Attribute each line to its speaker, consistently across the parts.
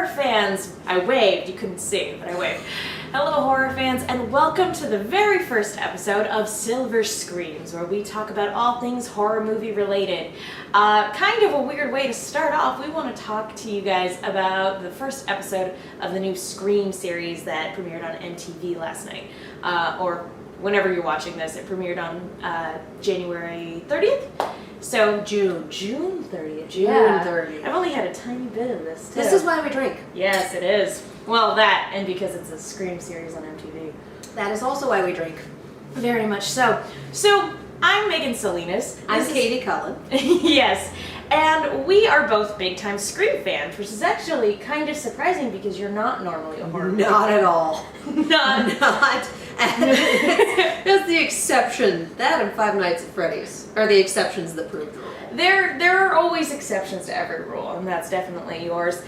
Speaker 1: horror fans! I waved, you couldn't see, but I waved. Hello horror fans, and welcome to the very first episode of Silver Screams, where we talk about all things horror movie related. Kind of a weird way to start off, we want to talk to you guys about the first episode of the new Scream series that premiered on MTV last night. Or whenever you're watching this, it premiered on January 30th? So June 30th.
Speaker 2: June 30th.
Speaker 1: I've only had a tiny bit of this too.
Speaker 2: This is why we drink.
Speaker 1: Yes, it is. Well, that, and because it's a Scream series on MTV.
Speaker 2: That is also why we drink.
Speaker 1: Very much so. So, I'm Megan Salinas.
Speaker 2: I'm Katie Cullen.
Speaker 1: Yes. And we are both big-time Scream fans, which is actually kind of surprising because you're not normally a horror movie
Speaker 2: Not
Speaker 1: fan.
Speaker 2: at all.
Speaker 1: Not.
Speaker 2: That's the exception. That and Five Nights at Freddy's are the exceptions that prove the rule.
Speaker 1: There are always exceptions to every rule, and that's definitely yours.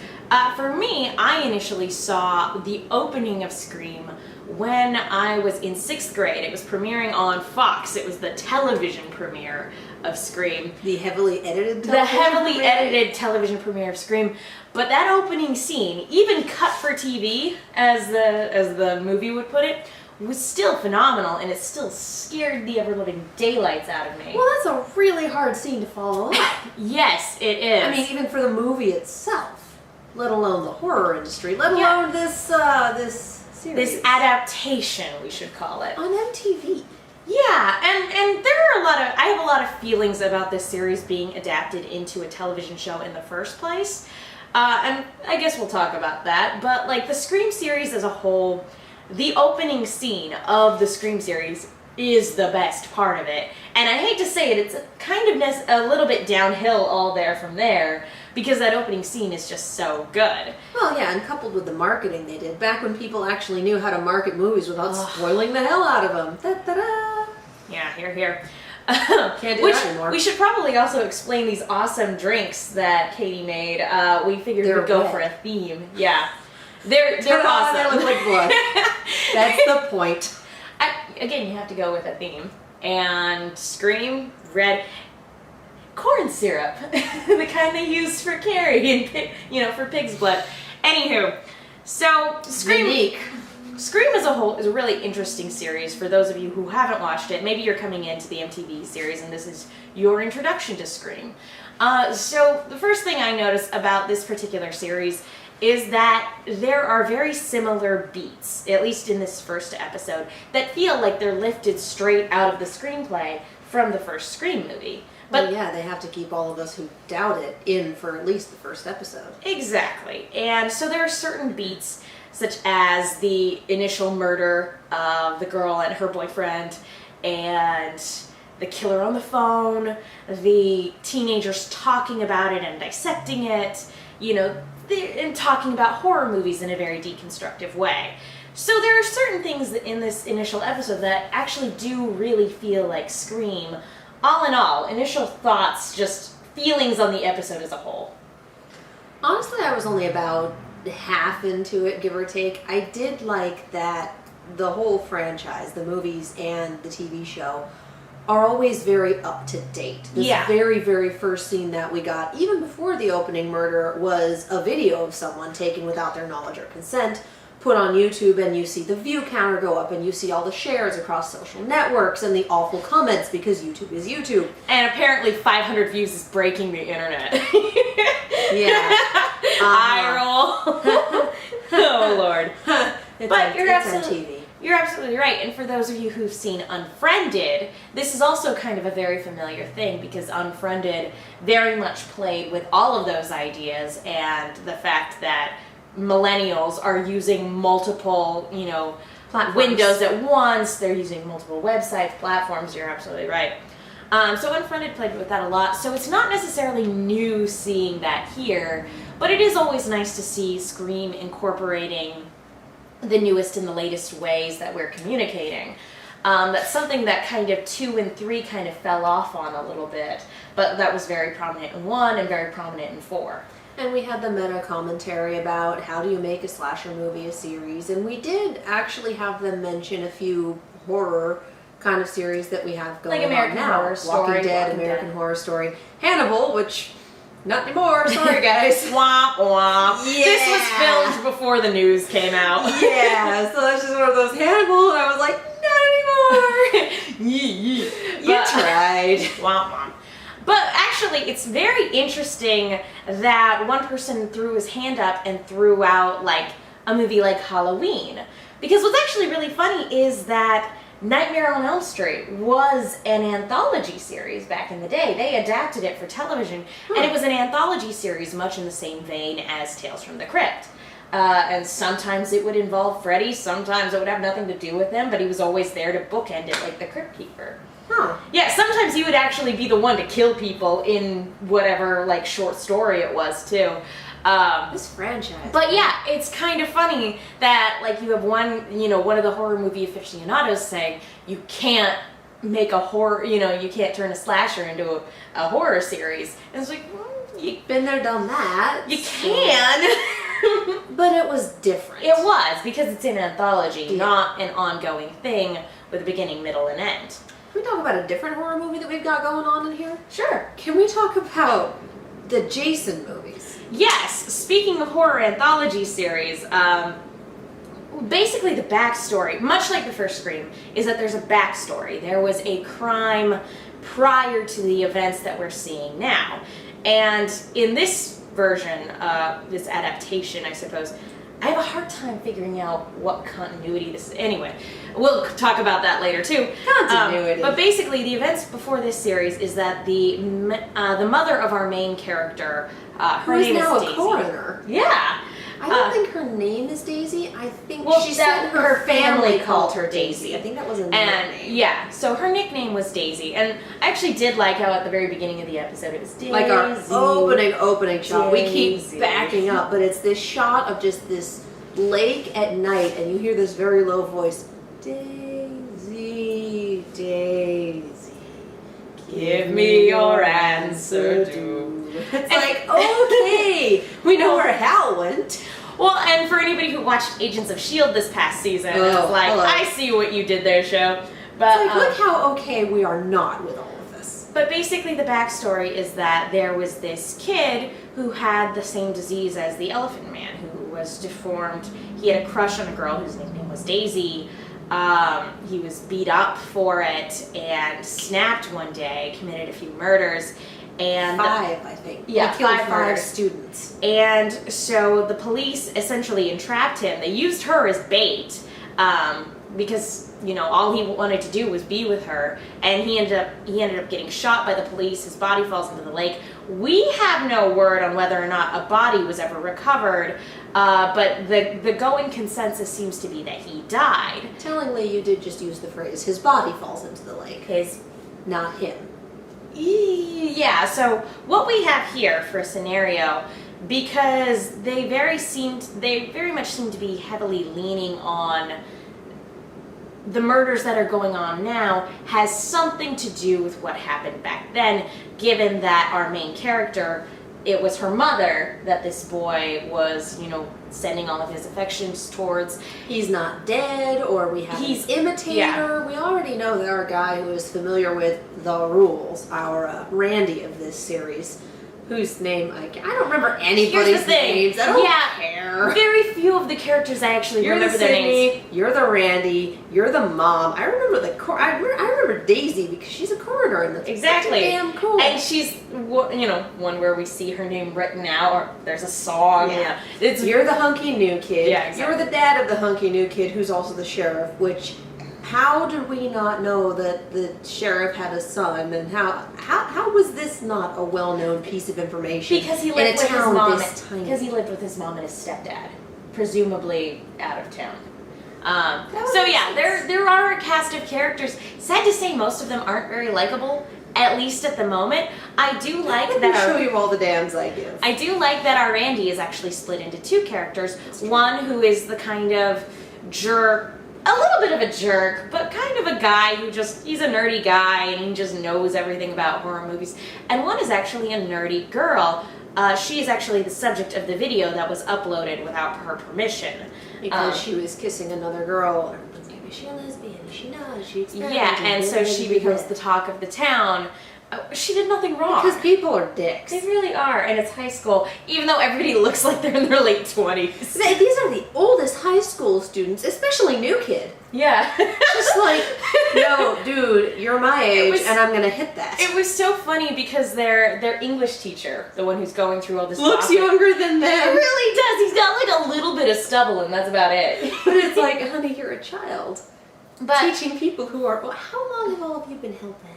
Speaker 1: For me, I initially saw the opening of Scream when I was in 6th grade. It was premiering on Fox. It was the television premiere of Scream.
Speaker 2: The heavily edited television
Speaker 1: The heavily
Speaker 2: premiere?
Speaker 1: edited television premiere of Scream. But that opening scene, even cut for TV, as the movie would put it, was still phenomenal, and it still scared the ever-living daylights out of me.
Speaker 2: Well, that's a really hard scene to follow up.
Speaker 1: Yes, it is.
Speaker 2: I mean, even for the movie itself, let alone the horror industry, let alone
Speaker 1: Yeah.
Speaker 2: this series.
Speaker 1: This adaptation, we should call it.
Speaker 2: On MTV.
Speaker 1: Yeah, and there are I have a lot of feelings about this series being adapted into a television show in the first place. And I guess we'll talk about that, but like the Scream series as a whole, the opening scene of the Scream series is the best part of it. And I hate to say it, it's kind of a little bit downhill all there from there, because that opening scene is just so good.
Speaker 2: Well, yeah, and coupled with the marketing they did, back when people actually knew how to market movies without spoiling the hell out of them. Da-da-da.
Speaker 1: Yeah, here.
Speaker 2: Can't do
Speaker 1: Which,
Speaker 2: that anymore.
Speaker 1: we should probably also explain these awesome drinks that Katie made. We figured
Speaker 2: They're
Speaker 1: we'd go
Speaker 2: red.
Speaker 1: for a theme. Yeah. They're
Speaker 2: Ta-da,
Speaker 1: awesome.
Speaker 2: They look like blood. That's the point.
Speaker 1: Again, you have to go with a theme. And Scream, red, corn syrup, the kind they used for Carrie, and for pig's blood. Anywho, so
Speaker 2: Unique.
Speaker 1: Scream as a whole is a really interesting series for those of you who haven't watched it. Maybe you're coming into the MTV series and this is your introduction to Scream. So the first thing I noticed about this particular series is that there are very similar beats, at least in this first episode, that feel like they're lifted straight out of the screenplay from the first Scream movie.
Speaker 2: But yeah, they have to keep all of us who doubt it in for at least the first episode.
Speaker 1: Exactly. And so there are certain beats, such as the initial murder of the girl and her boyfriend, and the killer on the phone, the teenagers talking about it and dissecting it, and talking about horror movies in a very deconstructive way. So there are certain things in this initial episode that actually do really feel like Scream. All in all, initial thoughts, just feelings on the episode as a whole.
Speaker 2: Honestly, I was only about half into it, give or take. I did like that the whole franchise, the movies and the TV show, are always very up to date. This very, very first scene that we got, even before the opening murder, was a video of someone taken without their knowledge or consent, put on YouTube, and you see the view counter go up, and you see all the shares across social networks and the awful comments, because YouTube is YouTube.
Speaker 1: And apparently 500 views is breaking the internet.
Speaker 2: Yeah.
Speaker 1: Eye roll. Oh, Lord. But you're absolutely right. And for those of you who've seen Unfriended, this is also kind of a very familiar thing, because Unfriended very much played with all of those ideas and the fact that millennials are using multiple,
Speaker 2: Platforms.
Speaker 1: windows at once. They're using multiple websites, platforms. You're absolutely right. So Unfriended played with that a lot. So it's not necessarily new seeing that here, but it is always nice to see Scream incorporating the newest and the latest ways that we're communicating. That's something that kind of 2 and 3 kind of fell off on a little bit, but that was very prominent in 1 and very prominent in 4.
Speaker 2: And we had the meta commentary about how do you make a slasher movie a series, and we did actually have them mention a few horror kind of series that we have going
Speaker 1: Like American
Speaker 2: on now.
Speaker 1: Horror Story,
Speaker 2: Walking Dead,
Speaker 1: Walking
Speaker 2: American
Speaker 1: Dead.
Speaker 2: Horror Story, Hannibal, which not anymore. Sorry, guys.
Speaker 1: Womp womp.
Speaker 2: Yeah.
Speaker 1: This was filmed before the news came out.
Speaker 2: Yeah, so that's just one of those Hannibal, and I was like, not anymore.
Speaker 1: You
Speaker 2: Tried.
Speaker 1: Womp womp. But actually, it's very interesting that one person threw his hand up and threw out like a movie like Halloween. Because what's actually really funny is that Nightmare on Elm Street was an anthology series back in the day. They adapted it for television, and it was an anthology series much in the same vein as Tales from the Crypt. And sometimes it would involve Freddy, sometimes it would have nothing to do with him, but he was always there to bookend it like the Crypt Keeper.
Speaker 2: Huh.
Speaker 1: Yeah, sometimes he would actually be the one to kill people in whatever like short story it was too.
Speaker 2: This franchise.
Speaker 1: But yeah, it's kind of funny that like you have one of the horror movie aficionados saying you can't make a horror, you can't turn a slasher into a horror series. And it's like, you
Speaker 2: Been there, done that.
Speaker 1: can.
Speaker 2: But it was different.
Speaker 1: It was, because it's an anthology, not an ongoing thing with a beginning, middle, and end.
Speaker 2: Can we talk about a different horror movie that we've got going on in here?
Speaker 1: Sure.
Speaker 2: Can we talk about the Jason movies?
Speaker 1: Yes, speaking of horror anthology series, basically the backstory, much like the first Scream, is that there's a backstory. There was a crime prior to the events that we're seeing now. And in this version, this adaptation, I suppose, I have a hard time figuring out what continuity this is. Anyway, we'll talk about that later too.
Speaker 2: Continuity.
Speaker 1: But basically, the events before this series is that the mother of our main character, her name is
Speaker 2: now
Speaker 1: Daisy.
Speaker 2: a coroner.
Speaker 1: Yeah.
Speaker 2: I don't think her name is Daisy. I think
Speaker 1: Well,
Speaker 2: she said her family called her
Speaker 1: Daisy.
Speaker 2: Daisy. I think that was a
Speaker 1: And
Speaker 2: nickname.
Speaker 1: yeah, so her nickname was Daisy, and I actually did like how at the very beginning of the episode it was Daisy.
Speaker 2: Like our opening shot. We
Speaker 1: Daisy.
Speaker 2: keep backing up, but it's this shot of just this lake at night, and you hear this very low voice, Daisy, Daisy,
Speaker 1: Give me your answer, do.
Speaker 2: It's like, okay, we know where Hal went.
Speaker 1: Well, and for anybody who watched Agents of S.H.I.E.L.D. this past season,
Speaker 2: Oh,
Speaker 1: it's like,
Speaker 2: hello.
Speaker 1: I see what you did there, show. But,
Speaker 2: It's like, look how okay we are not with all of this.
Speaker 1: But basically the backstory is that there was this kid who had the same disease as the Elephant Man, who was deformed. He had a crush on a girl whose nickname was Daisy. He was beat up for it and snapped one day, committed a few murders. And
Speaker 2: 5, I think.
Speaker 1: Yeah,
Speaker 2: He killed
Speaker 1: 5
Speaker 2: 5
Speaker 1: murders.
Speaker 2: students.
Speaker 1: And so the police essentially entrapped him. They used her as bait because all he wanted to do was be with her, and he ended up getting shot by the police. His body falls into the lake. We have no word on whether or not a body was ever recovered, but the going consensus seems to be that he died.
Speaker 2: Tellingly, you did just use the phrase, his body falls into the lake. Not him.
Speaker 1: Yeah, so what we have here for a scenario, because they very much seem to be heavily leaning on the murders that are going on now, has something to do with what happened back then, given that our main character, it was her mother that this boy was, sending all of his affections towards.
Speaker 2: He's not dead, or we have an imitator.
Speaker 1: Yeah.
Speaker 2: We already know that our guy who is familiar with the rules, our Randy of this series, whose name I don't remember anybody's names. I don't care.
Speaker 1: Very few of the characters I actually remember their names.
Speaker 2: You're the Randy. You're the mom. I remember I remember Daisy because she's a coroner, and that's
Speaker 1: Exactly.
Speaker 2: damn cool.
Speaker 1: And she's, one where we see her name written out, or there's a song.
Speaker 2: Yeah.
Speaker 1: You're
Speaker 2: the hunky new kid.
Speaker 1: Yeah, exactly.
Speaker 2: You're the dad of the hunky new kid who's also the sheriff, which, how did we not know that the sheriff had a son, and how was this not a well-known piece of information?
Speaker 1: Because he
Speaker 2: in
Speaker 1: lived
Speaker 2: a
Speaker 1: with his
Speaker 2: town
Speaker 1: mom.
Speaker 2: this tiny?
Speaker 1: Because he lived with his mom and his stepdad, presumably out of town.
Speaker 2: would
Speaker 1: So
Speaker 2: make
Speaker 1: yeah,
Speaker 2: sense.
Speaker 1: there are a cast of characters. Sad to say, most of them aren't very likable, at least at the moment. I do like
Speaker 2: Let me
Speaker 1: that.
Speaker 2: show you all the dams I give.
Speaker 1: I do like that our Randy is actually split into 2 characters. One who is the kind of jerk, a little bit of a jerk, but kind of a guy who he's a nerdy guy and he just knows everything about horror movies. And one is actually a nerdy girl. She is actually the subject of the video that was uploaded without her permission.
Speaker 2: Because she was kissing another girl. Everyone's like, is she a lesbian? Is she not? Is she experimenting?
Speaker 1: Yeah, and so she becomes the talk of the town. She did nothing wrong.
Speaker 2: Because people are dicks.
Speaker 1: They really are, and it's high school, even though everybody looks like they're in their late 20s.
Speaker 2: These are the oldest high school students, especially New Kid.
Speaker 1: Yeah.
Speaker 2: Just like, no, dude, you're my age, and I'm gonna hit that.
Speaker 1: It was so funny because their English teacher, the one who's going through all this
Speaker 2: looks
Speaker 1: gossip,
Speaker 2: younger than them.
Speaker 1: He really does. He's got like a little bit of stubble, and that's about it.
Speaker 2: But it's like, honey, you're a child.
Speaker 1: But
Speaker 2: teaching people who are, well, how long have all of you been held back?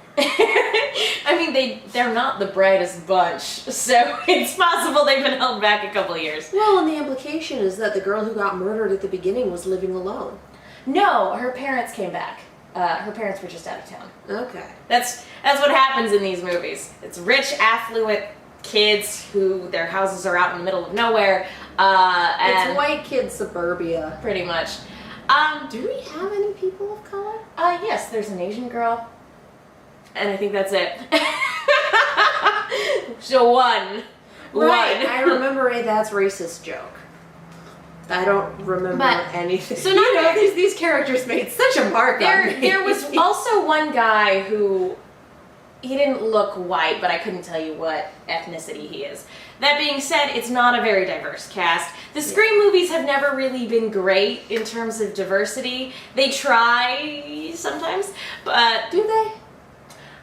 Speaker 1: I mean, they're not the brightest bunch, so it's possible they've been held back a couple of years.
Speaker 2: Well, and the implication is that the girl who got murdered at the beginning was living alone.
Speaker 1: No, her parents came back. Her parents were just out of town.
Speaker 2: Okay.
Speaker 1: That's what happens in these movies. It's rich, affluent kids who their houses are out in the middle of nowhere. And
Speaker 2: it's white kid suburbia.
Speaker 1: Pretty much.
Speaker 2: Do we have any people of color?
Speaker 1: Yes, there's an Asian girl. And I think that's it. So one.
Speaker 2: Right. I remember a that's racist joke. I don't remember anything.
Speaker 1: So now
Speaker 2: these characters made such a mark on me.
Speaker 1: There was also one guy who, he didn't look white, but I couldn't tell you what ethnicity he is. That being said, it's not a very diverse cast. The Scream movies have never really been great in terms of diversity. They try sometimes, but
Speaker 2: do they?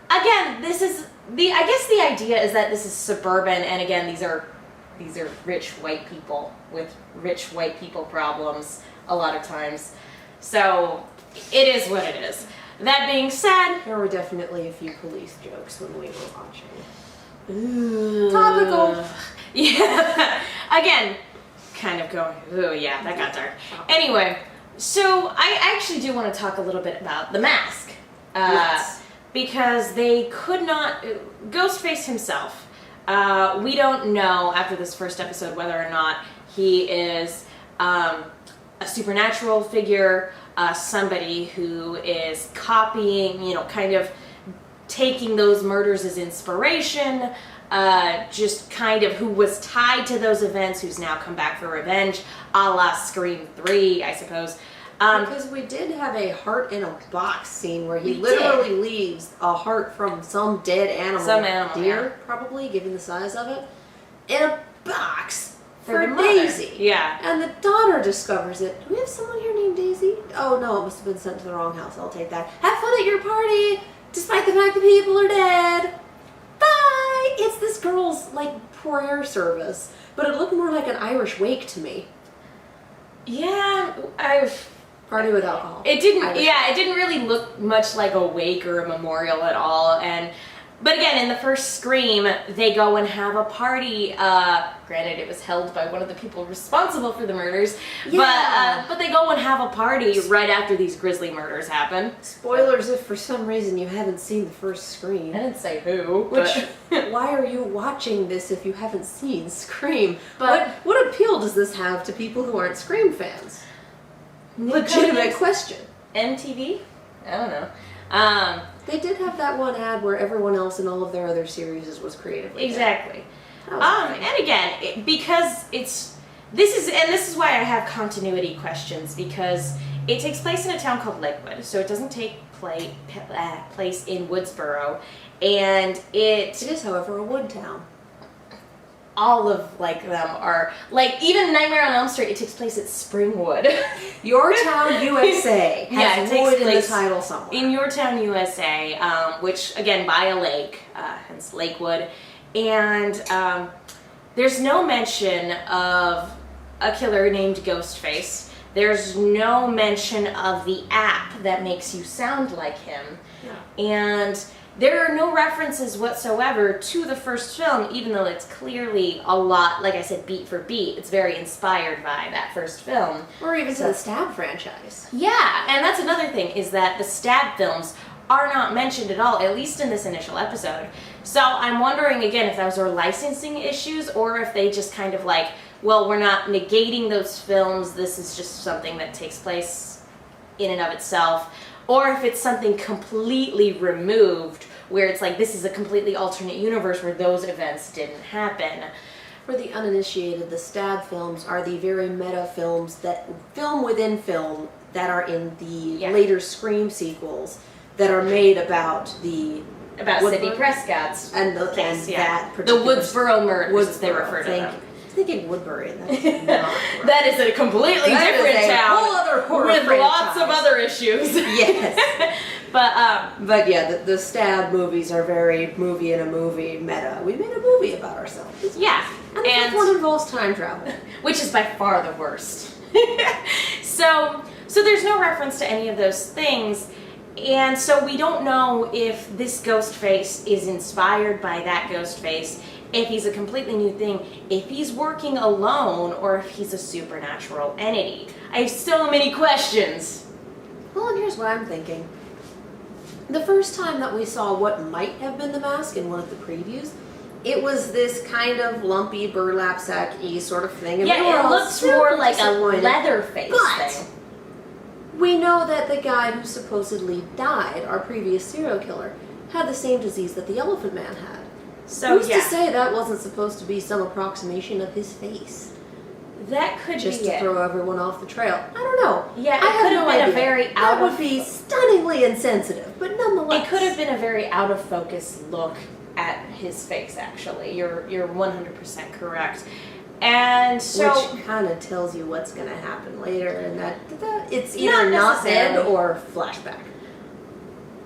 Speaker 1: Again, this is I guess the idea is that this is suburban, and again, these are rich white people with rich white people problems a lot of times. So it is what it is. That being said,
Speaker 2: there were definitely a few police jokes when we were watching.
Speaker 1: Ooh.
Speaker 2: Topical.
Speaker 1: Yeah. Again, kind of going, ooh, yeah, that got dark. Anyway, so I actually do want to talk a little bit about The Mask.
Speaker 2: Yes.
Speaker 1: Because they could not, Ghostface himself, we don't know after this first episode whether or not he is a supernatural figure, somebody who is copying, kind of taking those murders as inspiration, just kind of who was tied to those events, who's now come back for revenge, a la Scream 3, I suppose.
Speaker 2: Because we did have a heart in a box scene where he literally leaves a heart from some dead animal, deer probably, given the size of it, in a box for Daisy.
Speaker 1: Yeah.
Speaker 2: And the daughter discovers it. Do we have someone here named Daisy? Oh no, it must have been sent to the wrong house. I'll take that. Have fun at your party, despite the fact that people are dead. Bye! It's this girl's, prayer service. But it looked more like an Irish wake to me.
Speaker 1: Yeah,
Speaker 2: Party with alcohol.
Speaker 1: It didn't. Yeah, it didn't really look much like a wake or a memorial at all. But again, in the first Scream, they go and have a party. Granted, it was held by one of the people responsible for the murders. Yeah. But they go and have a party right after these grisly murders happen.
Speaker 2: Spoilers if for some reason you haven't seen the first Scream.
Speaker 1: I didn't say who.
Speaker 2: Why are you watching this if you haven't seen Scream? But what appeal does this have to people who aren't Scream fans? Legitimate question.
Speaker 1: MTV? I don't know.
Speaker 2: They did have that one ad where everyone else in all of their other series was creatively
Speaker 1: exactly. And again, because this is why I have continuity questions, because it takes place in a town called Lakewood, so it doesn't take place in Woodsboro, and it
Speaker 2: is, however, a wood town.
Speaker 1: All of them are even Nightmare on Elm Street. It takes place at Springwood.
Speaker 2: Your Town, USA. Has wood in the title somewhere.
Speaker 1: In Your Town, USA, which again by a lake, hence Lakewood, and there's no mention of a killer named Ghostface. There's no mention of the app that makes you sound like him, and there are no references whatsoever to the first film, even though it's clearly a lot, like I said, beat for beat. It's very inspired by that first film.
Speaker 2: Or even to the Stab franchise.
Speaker 1: Yeah, and that's another thing, is that the Stab films are not mentioned at all, at least in this initial episode. So I'm wondering, again, if those are licensing issues, or if they just kind of well, we're not negating those films, this is just something that takes place in and of itself. Or if it's something completely removed, where it's this is a completely alternate universe where those events didn't happen.
Speaker 2: For the uninitiated, the Stab films are the very meta films that film within film that are in the later Scream sequels that are made about the
Speaker 1: about Sidney
Speaker 2: Woodbury?
Speaker 1: Prescott's
Speaker 2: And
Speaker 1: case,
Speaker 2: that
Speaker 1: the
Speaker 2: particular
Speaker 1: Woodsboro murders, as they
Speaker 2: Woodsboro,
Speaker 1: refer to
Speaker 2: thank
Speaker 1: them.
Speaker 2: you. I'm thinking Woodbury, and that's not right.
Speaker 1: That is a completely
Speaker 2: That is
Speaker 1: different
Speaker 2: a
Speaker 1: town
Speaker 2: whole other horror
Speaker 1: with lots of
Speaker 2: franchise.
Speaker 1: other issues.
Speaker 2: Yes.
Speaker 1: But
Speaker 2: yeah, the stab movies are very movie in a movie meta. We made a movie about ourselves.
Speaker 1: yeah,
Speaker 2: And the fifth one involves time travel.
Speaker 1: which is by far the worst. so there's no reference to any of those things, and so we don't know if this ghost face is inspired by that ghost face, if he's a completely new thing, if he's working alone, or if he's a supernatural entity. I have so many questions.
Speaker 2: Well, and here's what I'm thinking. The first time that we saw what might have been the mask in one of the previews, it was this kind of lumpy burlap sack-y sort of thing. And we were
Speaker 1: Yeah, it
Speaker 2: all
Speaker 1: looks
Speaker 2: super
Speaker 1: more like a
Speaker 2: disappointed.
Speaker 1: leather face
Speaker 2: But
Speaker 1: thing.
Speaker 2: we know that the guy who supposedly died, our previous serial killer, had the same disease that the Elephant Man had.
Speaker 1: So
Speaker 2: Who's
Speaker 1: yeah,
Speaker 2: to say that wasn't supposed to be some approximation of his face?
Speaker 1: that could
Speaker 2: Just
Speaker 1: be
Speaker 2: to
Speaker 1: it.
Speaker 2: throw everyone off the trail. I don't know.
Speaker 1: Yeah, it
Speaker 2: I have
Speaker 1: could
Speaker 2: no
Speaker 1: have been
Speaker 2: idea.
Speaker 1: a very
Speaker 2: That
Speaker 1: out
Speaker 2: would
Speaker 1: of
Speaker 2: be stunningly insensitive, but nonetheless.
Speaker 1: It could have been a very out of focus look at his face. Actually, you're 100% correct. And so,
Speaker 2: which kind of tells you what's going to happen later, and that it's
Speaker 1: Not
Speaker 2: either not dead
Speaker 1: necessarily.
Speaker 2: or flashback.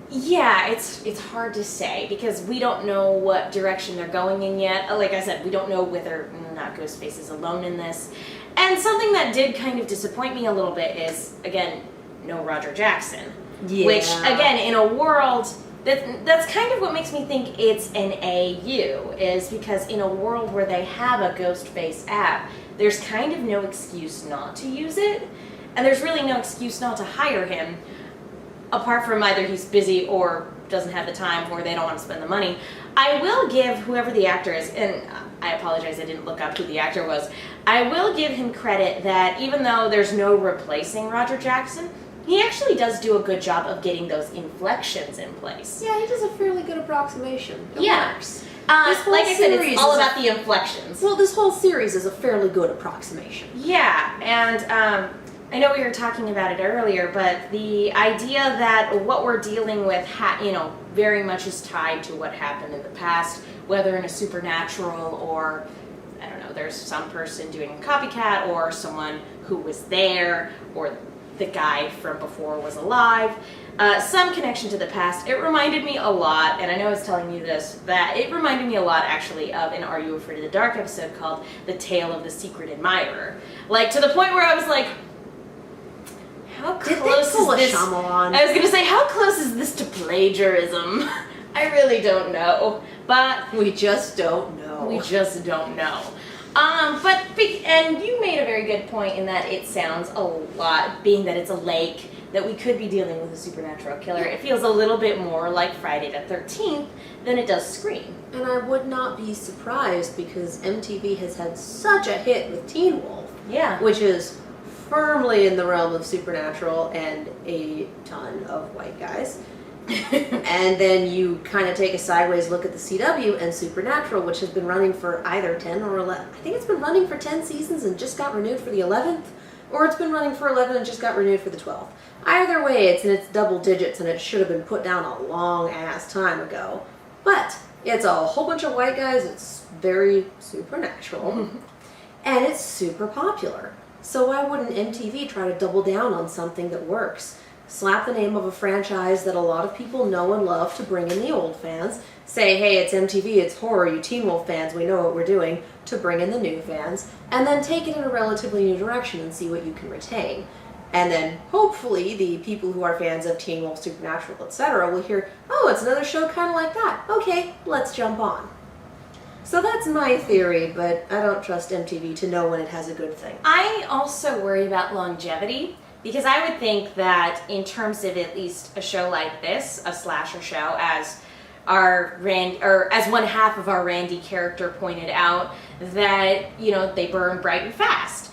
Speaker 1: yeah, it's hard to say because we don't know what direction they're going in yet. Like I said, we don't know whether or not Ghostface is alone in this. And something that did kind of disappoint me a little bit is, again, no Roger Jackson.
Speaker 2: Yeah.
Speaker 1: Which, again, in a world, that's kind of what makes me think it's an AU, is because in a world where they have a Ghostface app, there's kind of no excuse not to use it, and there's really no excuse not to hire him, apart from either he's busy or doesn't have the time or they don't want to spend the money. I will give whoever the actor is, and I apologize I didn't look up who the actor was, I will give him credit that even though there's no replacing Roger Jackson, he actually does do a good job of getting those inflections in place.
Speaker 2: Yeah, he does a fairly good approximation. It
Speaker 1: Yeah.
Speaker 2: works.
Speaker 1: Like
Speaker 2: This whole
Speaker 1: I said,
Speaker 2: series
Speaker 1: it's all
Speaker 2: is
Speaker 1: about the inflections.
Speaker 2: Well, this whole series is a fairly good approximation.
Speaker 1: Yeah, and I know we were talking about it earlier, but the idea that what we're dealing with, very much is tied to what happened in the past, whether in a supernatural or, I don't know, there's some person doing a copycat or someone who was there or the guy from before was alive. Some connection to the past. It reminded me a lot, and I know I was telling you this, that it reminded me a lot actually of an Are You Afraid of the Dark episode called The Tale of the Secret Admirer. Like, to the point where I was like, how
Speaker 2: Did
Speaker 1: close
Speaker 2: they pull
Speaker 1: is
Speaker 2: a
Speaker 1: this?
Speaker 2: Shyamalan?
Speaker 1: I was gonna say, how close is this to plagiarism? I really don't know, but
Speaker 2: We just don't know.
Speaker 1: we just don't know. And you made a very good point in that it sounds a lot, being that it's a lake, that we could be dealing with a supernatural killer. It feels a little bit more like Friday the 13th than it does Scream.
Speaker 2: And I would not be surprised because MTV has had such a hit with Teen Wolf,
Speaker 1: Yeah.
Speaker 2: which is firmly in the realm of supernatural and a ton of white guys. And then you kind of take a sideways look at the CW and Supernatural, which has been running for either 10 or 11. I think it's been running for 10 seasons and just got renewed for the 11th, or it's been running for 11 and just got renewed for the 12th. Either way, it's in its double digits and it should have been put down a long ass time ago. But it's a whole bunch of white guys, it's very supernatural, and it's super popular. So why wouldn't MTV try to double down on something that works? Slap the name of a franchise that a lot of people know and love to bring in the old fans. Say, hey, it's MTV, it's horror, you Teen Wolf fans, we know what we're doing, to bring in the new fans. And then take it in a relatively new direction and see what you can retain. And then, hopefully, the people who are fans of Teen Wolf, Supernatural, etc. will hear, oh, it's another show kind of like that. Okay, let's jump on. So that's my theory, but I don't trust MTV to know when it has a good thing.
Speaker 1: I also worry about longevity because I would think that in terms of at least a show like this, a slasher show, as as one half of our Randy character pointed out, that they burn bright and fast.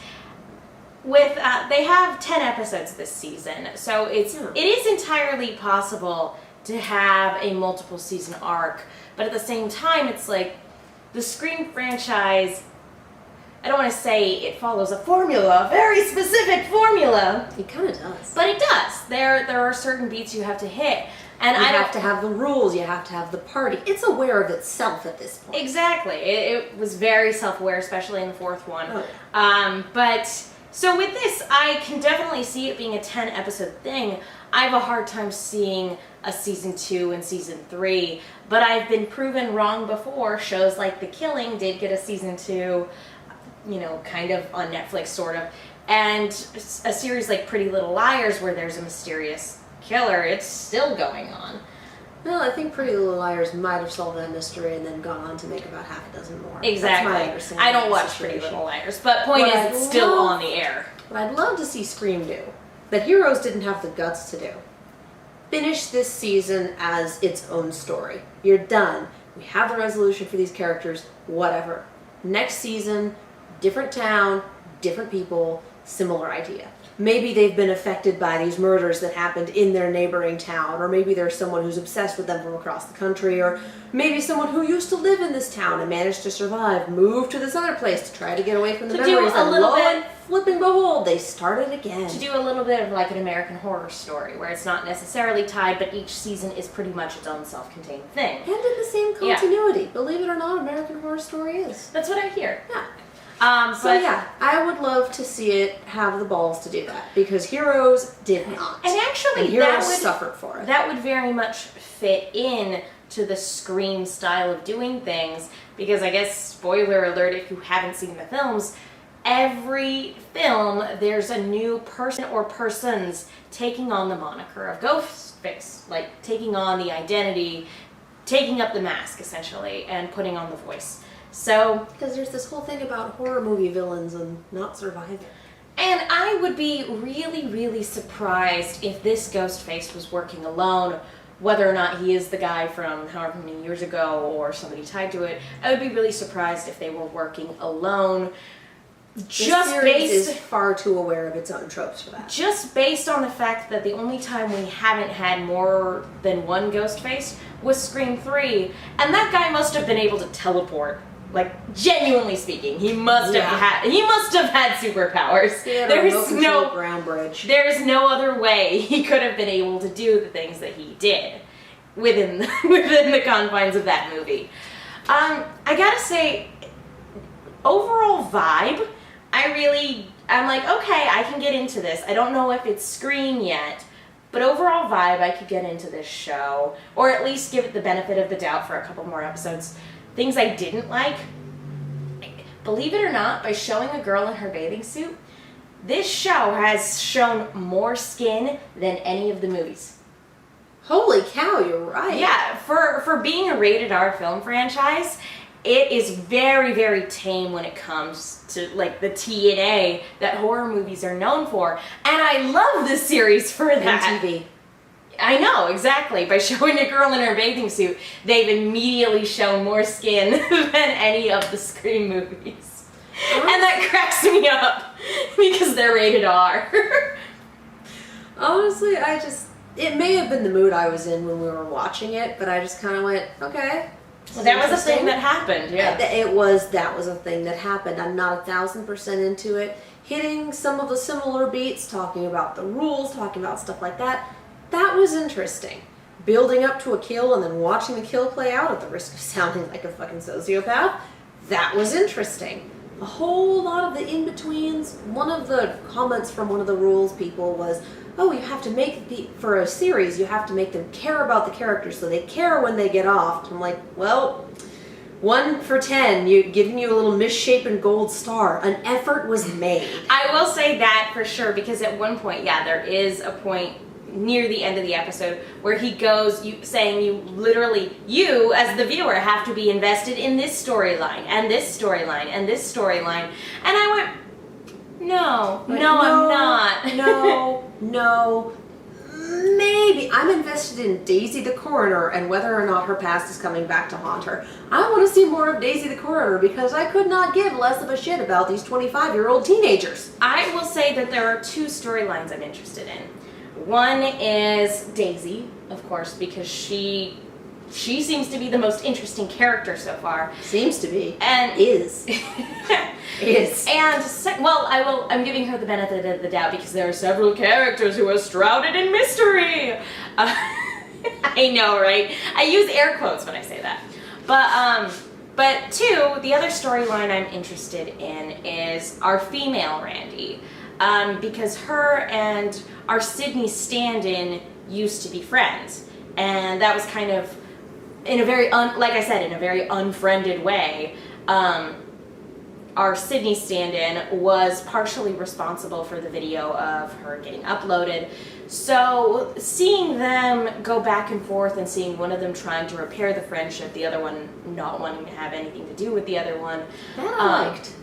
Speaker 1: With they have 10 episodes this season, so it is entirely possible to have a multiple season arc, but at the same time, it's like the Scream franchise. I don't want to say it follows a formula, a very specific formula.
Speaker 2: It kind of does.
Speaker 1: But it does. There are certain beats you have to hit. And
Speaker 2: you have to have the rules, you have to have the party. It's aware of itself at this point.
Speaker 1: Exactly. It was very self-aware, especially in the fourth one.
Speaker 2: Oh.
Speaker 1: But so with this, I can definitely see it being a 10-episode thing. I have a hard time seeing a season 2 and season 3, but I've been proven wrong before. Shows like The Killing did get a season 2, kind of on Netflix, sort of. And a series like Pretty Little Liars, where there's a mysterious killer, it's still going on.
Speaker 2: Well, I think Pretty Little Liars might have solved that mystery and then gone on to make about half a dozen more.
Speaker 1: Exactly.
Speaker 2: That's my understanding.
Speaker 1: I don't watch Pretty Little Liars, but point is, it's still on the air.
Speaker 2: What I'd love to see Scream do, that Heroes didn't have the guts to do. Finish this season as its own story. You're done. We have the resolution for these characters, whatever. Next season, different town, different people, similar idea. Maybe they've been affected by these murders that happened in their neighboring town, or maybe there's someone who's obsessed with them from across the country, or maybe someone who used to live in this town and managed to survive, moved to this other place to try to get away from the memories, and lo and flipping behold, they started again.
Speaker 1: To do a little bit of like an American Horror Story, where it's not necessarily tied, but each season is pretty much its own self-contained thing.
Speaker 2: And in the same continuity. Yeah. Believe it or not, American Horror Story is.
Speaker 1: That's what I hear.
Speaker 2: Yeah. I would love to see it have the balls to do that, because Heroes did not.
Speaker 1: And actually,
Speaker 2: Heroes suffered for it.
Speaker 1: That would very much fit in to the Scream style of doing things, because I guess, spoiler alert if you haven't seen the films, every film there's a new person or persons taking on the moniker of Ghostface, like taking on the identity, taking up the mask essentially, and putting on the voice. So,
Speaker 2: because there's this whole thing about horror movie villains and not surviving.
Speaker 1: And I would be really, really surprised if this Ghostface was working alone, whether or not he is the guy from however many years ago or somebody tied to it. I would be really surprised if they were working alone.
Speaker 2: Just series is far too aware of its own tropes for that.
Speaker 1: Just based on the fact that the only time we haven't had more than one Ghostface was Scream 3, and that guy must have been able to teleport. Like, genuinely speaking, he must have had superpowers.
Speaker 2: There's no ground bridge.
Speaker 1: There's no other way he could have been able to do the things that he did within the confines of that movie. I gotta say, overall vibe, I'm like, okay, I can get into this. I don't know if it's Scream yet, but overall vibe, I could get into this show, or at least give it the benefit of the doubt for a couple more episodes. Things I didn't like, believe it or not, by showing a girl in her bathing suit, this show has shown more skin than any of the movies.
Speaker 2: Holy cow, you're right.
Speaker 1: Yeah, for being a rated R film franchise, it is very, very tame when it comes to like the TNA that horror movies are known for. And I love this series for that.
Speaker 2: MTV.
Speaker 1: I know, exactly. By showing a girl in her bathing suit, they've immediately shown more skin than any of the Scream movies. And that cracks me up, because they're rated R.
Speaker 2: Honestly, it may have been the mood I was in when we were watching it, but I just kind of went, okay.
Speaker 1: Well, that was a thing that happened, yeah.
Speaker 2: That was a thing that happened. I'm not 1,000% into it. Hitting some of the similar beats, talking about the rules, talking about stuff like that. That was interesting. Building up to a kill and then watching the kill play out at the risk of sounding like a fucking sociopath. That was interesting. A whole lot of the in-betweens. One of the comments from one of the rules people was, oh, you have to for a series, you have to make them care about the characters so they care when they get off. I'm like, well, 1 for 10, giving you a little misshapen gold star. An effort was made.
Speaker 1: I will say that for sure, because at one point, yeah, there is a point near the end of the episode where he goes saying you as the viewer have to be invested in this storyline and this storyline and this storyline, and I went, no, I'm not.
Speaker 2: No, maybe I'm invested in Daisy the coroner and whether or not her past is coming back to haunt her. I want to see more of Daisy the coroner, because I could not give less of a shit about these 25-year-old teenagers.
Speaker 1: I will say that there are 2 storylines I'm interested in. One is Daisy, of course, because she seems to be the most interesting character so far.
Speaker 2: Seems to be.
Speaker 1: And
Speaker 2: is. Is.
Speaker 1: And I'm giving her the benefit of the doubt because there are several characters who are shrouded in mystery. I know, right? I use air quotes when I say that. But two, the other storyline I'm interested in is our female Randy, because her and our Sydney stand-in used to be friends, and that was kind of in a very like I said, in a very unfriended way. Our Sydney stand-in was partially responsible for the video of her getting uploaded. So seeing them go back and forth and seeing one of them trying to repair the friendship, the other one not wanting to have anything to do with the other one.
Speaker 2: That I liked.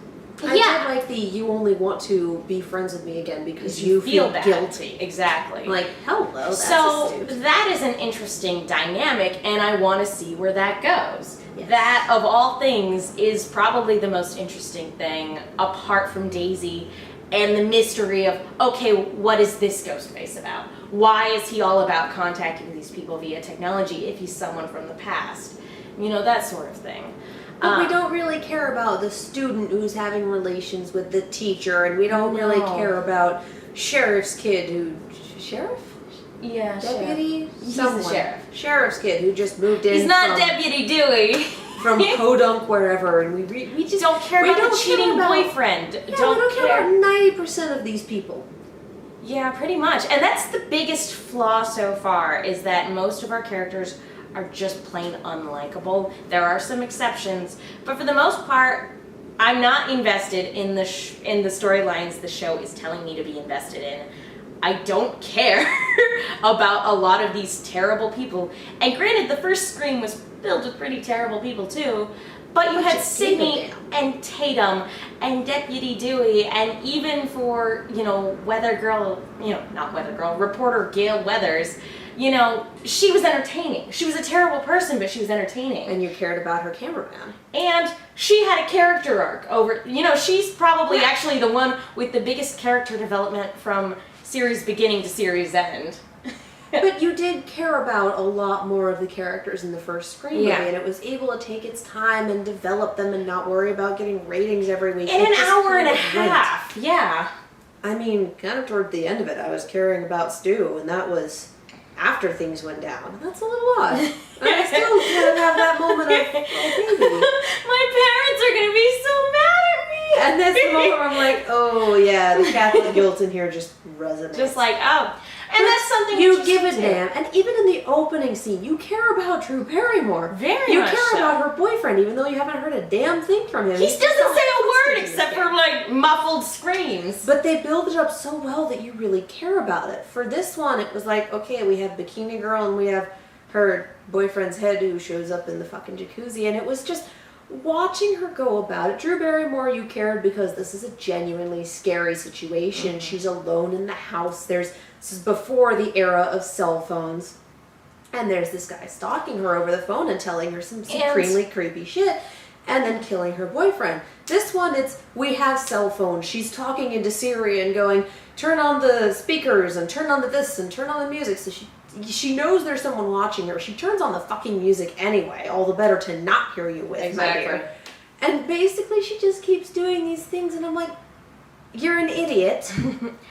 Speaker 2: I did like you only want to be friends with me again because you feel guilty.
Speaker 1: Exactly.
Speaker 2: Like, hello, that's
Speaker 1: so that is an interesting dynamic, and I want to see where that goes.
Speaker 2: Yes.
Speaker 1: That, of all things, is probably the most interesting thing, apart from Daisy, and the mystery of, okay, what is this Ghostface about? Why is he all about contacting these people via technology if he's someone from the past? You know, that sort of thing.
Speaker 2: But we don't really care about the student who's having relations with the teacher, and we don't really care about Sheriff's kid who... Sheriff?
Speaker 1: Yeah,
Speaker 2: Deputy?
Speaker 1: He's the sheriff.
Speaker 2: Sheriff's kid who just moved in.
Speaker 1: He's not Deputy Dewey.
Speaker 2: From Podunk, wherever, and we just
Speaker 1: don't care about the cheating boyfriend.
Speaker 2: Yeah, we don't care about 90% of these people.
Speaker 1: Yeah, pretty much. And that's the biggest flaw so far, is that most of our characters are just plain unlikable. There are some exceptions, but for the most part, I'm not invested in the storylines the show is telling me to be invested in. I don't care about a lot of these terrible people. And granted, the first Scream was filled with pretty terrible people too, but you had Sydney and Tatum and Deputy Dewey, and even for, reporter Gail Weathers, she was entertaining. She was a terrible person, but she was entertaining.
Speaker 2: And you cared about her cameraman.
Speaker 1: And she had a character arc over, she's probably actually the one with the biggest character development from series beginning to series end.
Speaker 2: But you did care about a lot more of the characters in the first Scream movie, and it was able to take its time and develop them and not worry about getting ratings every week.
Speaker 1: In an hour and a half, yeah.
Speaker 2: I mean, kind of toward the end of it, I was caring about Stu, and that was after things went down. That's a little odd. I still kind of have that moment of, oh, baby.
Speaker 1: My parents are going to be so mad at me.
Speaker 2: And that's the moment where I'm like, oh, yeah, the Catholic guilt in here just resonates.
Speaker 1: Just like, oh. And that's something
Speaker 2: you give a damn. And even in the opening scene, you care about Drew Barrymore.
Speaker 1: Very much
Speaker 2: You care about her boyfriend, even though you haven't heard a damn thing from him.
Speaker 1: He doesn't say a word except for, muffled screams.
Speaker 2: But they build it up so well that you really care about it. For this one, it was like, okay, we have Bikini Girl and we have her boyfriend's head who shows up in the fucking jacuzzi. And it was just watching her go about it. Drew Barrymore, you cared because this is a genuinely scary situation. Mm-hmm. She's alone in the house. This is before the era of cell phones. And there's this guy stalking her over the phone and telling her some supremely creepy shit and then killing her boyfriend. This one, it's, we have cell phones. She's talking into Siri and going, turn on the speakers and turn on the this and turn on the music. So she knows there's someone watching her. She turns on the fucking music anyway. All the better to not hear you with,
Speaker 1: exactly.
Speaker 2: my dear. And basically she just keeps doing these things and I'm like, you're an idiot.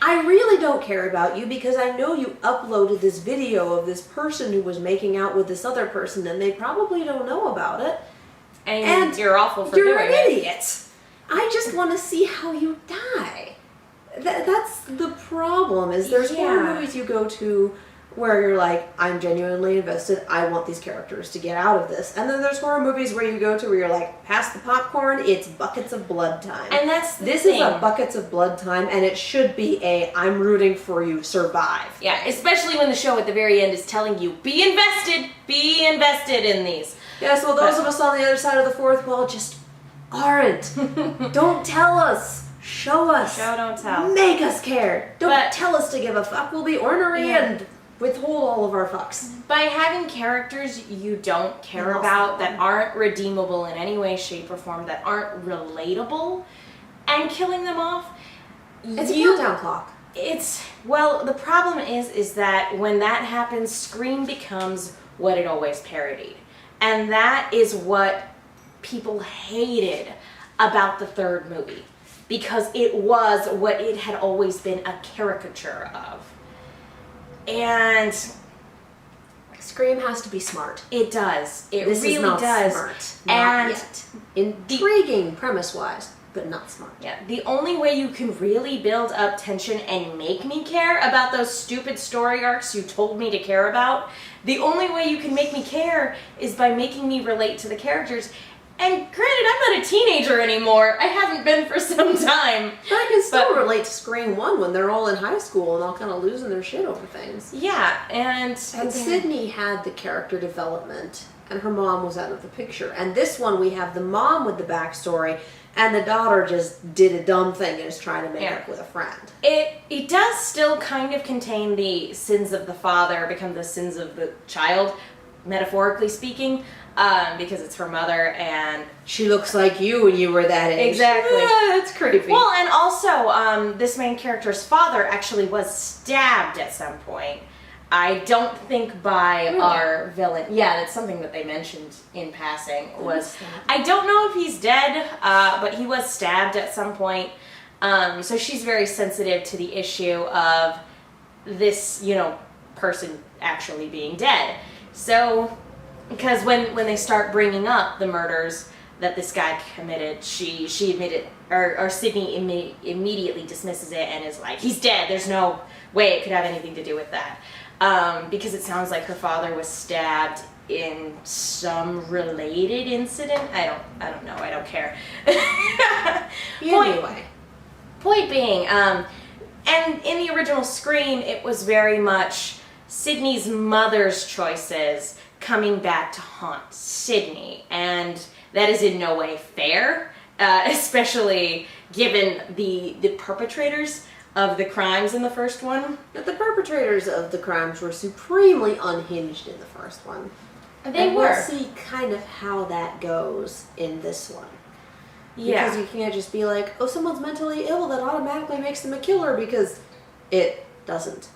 Speaker 2: I really don't care about you because I know you uploaded this video of this person who was making out with this other person and they probably don't know about it.
Speaker 1: And you're awful for doing it.
Speaker 2: You're an idiot. I just want to see how you die. That's the problem, is there's horror movies you go to where you're like, I'm genuinely invested, I want these characters to get out of this. And then there's horror movies where you go to where you're like, pass the popcorn, it's buckets of blood time.
Speaker 1: And that's the
Speaker 2: This
Speaker 1: thing.
Speaker 2: is a buckets of blood time, and it should be I'm rooting for you, survive.
Speaker 1: Yeah, especially when the show at the very end is telling you, be invested in these.
Speaker 2: Yeah, so those of us on the other side of the fourth wall just aren't. Don't tell us. Show us.
Speaker 1: Show, don't tell.
Speaker 2: Make us care. Don't tell us to give a fuck. We'll be ornery and withhold all of our fucks.
Speaker 1: By having characters you don't care about, that aren't redeemable in any way, shape, or form, that aren't relatable, and killing them off,
Speaker 2: it's a countdown clock.
Speaker 1: The problem is that when that happens, Scream becomes what it always parodied. And that is what people hated about the third movie, because it was what it had always been a caricature of. And
Speaker 2: Scream has to be smart.
Speaker 1: It does. It
Speaker 2: This
Speaker 1: really
Speaker 2: is not
Speaker 1: does.
Speaker 2: smart.
Speaker 1: And
Speaker 2: Not yet. Intriguing premise-wise, but not smart.
Speaker 1: Yeah, the only way you can really build up tension and make me care about those stupid story arcs you told me to care about, the only way you can make me care is by making me relate to the characters. And granted, I'm not a teenager anymore. I haven't been for some time.
Speaker 2: But I can still relate to Scream 1 when they're all in high school and all kind of losing their shit over things.
Speaker 1: Yeah, and
Speaker 2: Sydney had the character development, and her mom was out of the picture. And this one, we have the mom with the backstory, and the daughter just did a dumb thing and is trying to make up with a friend.
Speaker 1: It does still kind of contain the sins of the father become the sins of the child, metaphorically speaking. Because it's her mother and
Speaker 2: she looks like you when you were that age.
Speaker 1: Exactly.
Speaker 2: That's creepy.
Speaker 1: Well, and also, this main character's father actually was stabbed at some point. I don't think by our villain. Yeah, that's something that they mentioned in passing. I don't know if he's dead, but he was stabbed at some point. So she's very sensitive to the issue of this, person actually being dead. So. Because when they start bringing up the murders that this guy committed, she admitted, or Sydney immediately dismisses it and is like, he's dead, there's no way it could have anything to do with that. Because it sounds like her father was stabbed in some related incident. I don't know, I don't care. Point being, and in the original Scream, it was very much Sydney's mother's choices coming back to haunt Sydney, and that is in no way fair, especially given the perpetrators of the crimes in the first one.
Speaker 2: But the perpetrators of the crimes were supremely unhinged in the first one.
Speaker 1: They were.
Speaker 2: We'll see kind of how that goes in this one. Yeah. Because you can't just be like, oh, someone's mentally ill, that automatically makes them a killer, because it doesn't.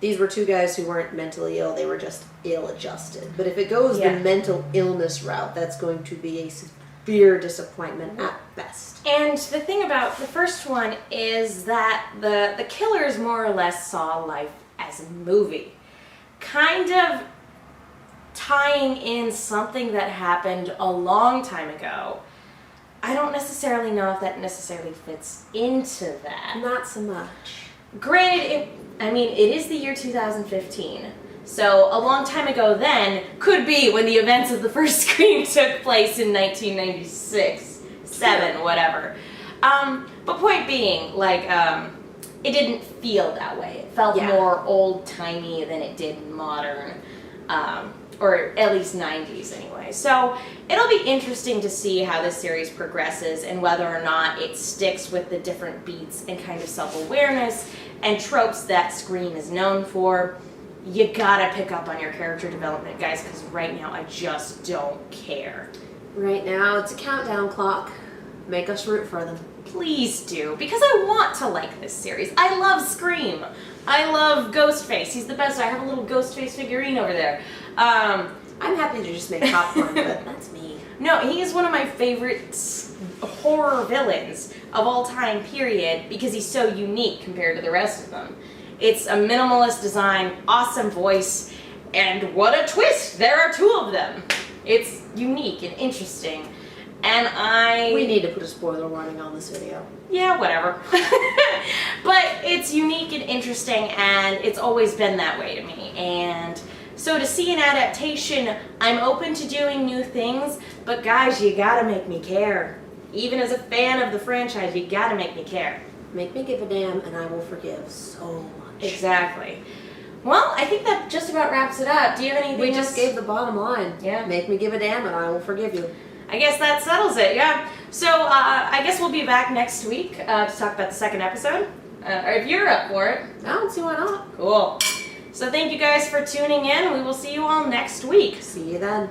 Speaker 2: These were two guys who weren't mentally ill, they were just ill-adjusted. But if it goes the mental illness route, that's going to be a severe disappointment at best.
Speaker 1: And the thing about the first one is that the killers more or less saw life as a movie. Kind of tying in something that happened a long time ago. I don't necessarily know if that necessarily fits into that.
Speaker 2: Not so much.
Speaker 1: Granted, it is the year 2015, so a long time ago then could be when the events of the first Scream took place in 1996, 7, whatever. But point being, it didn't feel that way. It felt more old-timey than it did modern, or at least 90s anyway. So it'll be interesting to see how this series progresses and whether or not it sticks with the different beats and kind of self-awareness and tropes that Scream is known for. You gotta pick up on your character development, guys, because right now I just don't care.
Speaker 2: Right now it's a countdown clock. Make us root for them.
Speaker 1: Please do, because I want to like this series. I love Scream. I love Ghostface. He's the best. I have a little Ghostface figurine over there.
Speaker 2: I'm happy to just make popcorn, but that's me.
Speaker 1: No, he is one of my favorite horror villains of all time, period, because he's so unique compared to the rest of them. It's a minimalist design, awesome voice, and what a twist! There are 2 of them. It's unique and interesting, and
Speaker 2: We need to put a spoiler warning on this video.
Speaker 1: Yeah, whatever. But it's unique and interesting, and it's always been that way to me, and so to see an adaptation, I'm open to doing new things, but guys, you gotta make me care. Even as a fan of the franchise, you gotta make me care.
Speaker 2: Make me give a damn, and I will forgive so much.
Speaker 1: Exactly. Well, I think that just about wraps it up. Do you have anything
Speaker 2: We
Speaker 1: else?
Speaker 2: just gave the bottom line.
Speaker 1: Yeah.
Speaker 2: Make me give a damn, and I will forgive you.
Speaker 1: I guess that settles it, yeah. So, I guess we'll be back next week to talk about the second episode. Or if you're up for it.
Speaker 2: I don't see why not.
Speaker 1: Cool. So thank you guys for tuning in. We will see you all next week.
Speaker 2: See you then.